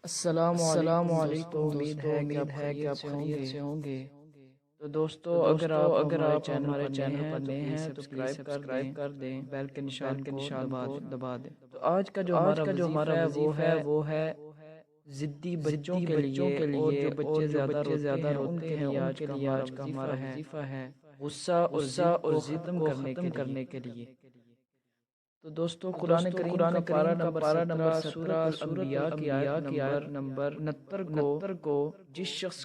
السلام علیکم، امید ہے کہ آپ خیریت سے ہوں گے۔ تو دوستو اگر آپ ہمارے چینل پر نئے ہیں تو پلیز سبسکرائب کر دیں، بیل کے نشان کو دبا دیں۔ تو آج کا جو ہمارا وظیفہ ہے وہ ہے ضدی بچوں کے لیے، اور جو بچے زیادہ روتے ہیں ان کے لیے آج کا ہمارا وظیفہ ہے غصہ اور ضد کو ختم کرنے کے لیے۔ تو دوستو قرآن کریم کا پارہ نمبر 17 سورۃ الانبیاء کی آیت نمبر 69 کو جس شخص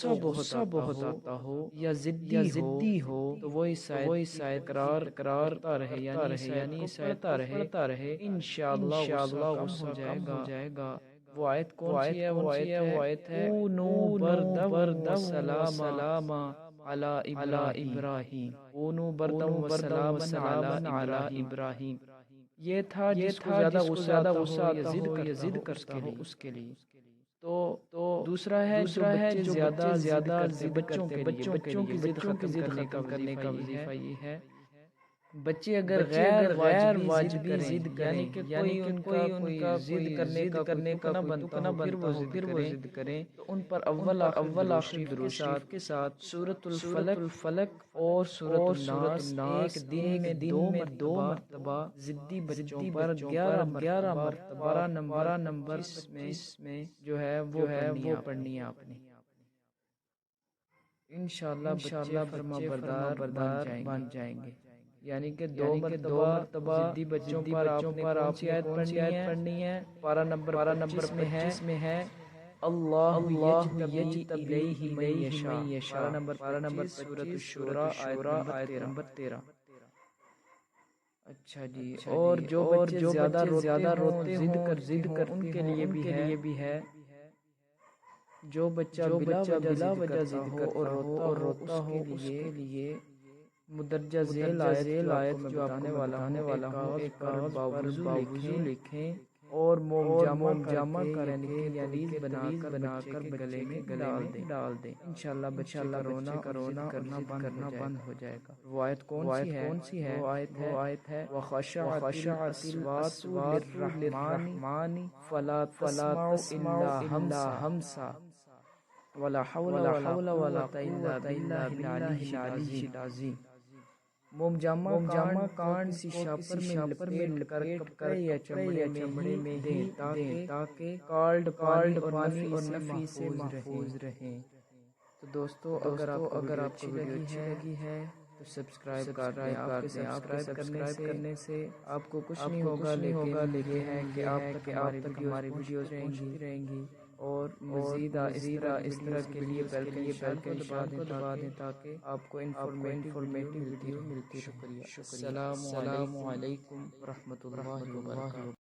کو غصہ بہت آتا ہو یا ضدی ہو تو وہ اس آیت کی تکرار کرتا رہے، یعنی اس آیت کو پڑھتا رہے، انشاءاللہ غصہ کم ہو جائے گا۔ وہ آیت کون سی ہے؟ وہ آیت ہے کونوا بردوا وسلاما علی ابراہیم، کونوا بردوا وسلاما علی ابراہیم۔ یہ تھا جس کو زیادہ غصہ آتا ہو یا ضد کرتا ہو اس کے لیے۔ تو دوسرا ہے جو بچے زیادہ ضد کرتے ہیں، بچوں کی ضد ختم کرنے کا وظیفہ یہ ہے بچے اگر غیر واجبی ضد کریں، یعنی کہ کوئی ضد کرنے کا تکنا بنتا ہو پھر وہ ضد کریں، تو ان پر اول آخر درود شریف کے ساتھ سورۃ الفلق اور سورۃ الناس ایک دن میں 2 مرتبہ ضدی بچوں پر 11 مرتبہ پارہ نمبر 25 میں جو ہے وہ پڑھنی ہے آپ نے۔ انشاءاللہ بچے فرما بردار بن جائیں گے۔ یعنی کہ 2 مرتبہ ضدی بچوں پر آپ نے کون سی آیت پڑھنی ہے؟ پارہ نمبر 25 میں ہے اللہ یجتبی الیہ من یشاء، پارہ نمبر 25 سورۃ الشورى آیت نمبر 13۔ اچھا جی، اور جو بچے زیادہ روتے ہوں ضد کرتے ان کے لیے بھی ہے جو بچہ بلا وجہ ضد کرتا ہو اور روتا ہو اس کے لیے مدرجہ ذیل آیت جو آپ کو بتانے والا ہوں، ایک کاغذ پر باوضو لکھیں اور موم جامع کر کے تعویذ بنا کر بچے کے گلے میں ڈال دیں۔ انشاءاللہ بچے کا رونا کرنا بند ہو جائے گا۔ وہ آیت کون سی ہے؟ وہ آیت ہے وَخَشَعَتِ الْأَصْوَاتُ لِلرَّحْمَنِ فَلَا تَسْمَعُ إِلَّا ہَمْسًا وَلَا حَوْلَ وَلَا قُوَّةَ إِلَّا بِاللَّهِ الْعَلِيِّ الْعَظِيمِ۔ موم جامع کانٹ کسی شاپر میں لپیٹ کر کپڑے یا چمڑے میں دیں تاکہ کالڈ پانی اور نفی سے محفوظ رہیں۔ تو دوستو اگر آپ کو ویڈیو اچھی لگی ہے تو سبسکرائب کر دیں۔ آپ کے سبسکرائب کرنے سے آپ کو کچھ نہیں ہوگا، لیکن یہ ہے کہ آپ تک ہماری ویڈیوز پہنچتی رہیں گی، اور مزید اس طرح کے لیے بیل کے نشان کو دبا دیں تاکہ آپ کو انفارمیٹیو ویڈیو ملتی رہے۔ شکریہ۔ السلام علیکم ورحمۃ اللہ وبرکاتہ۔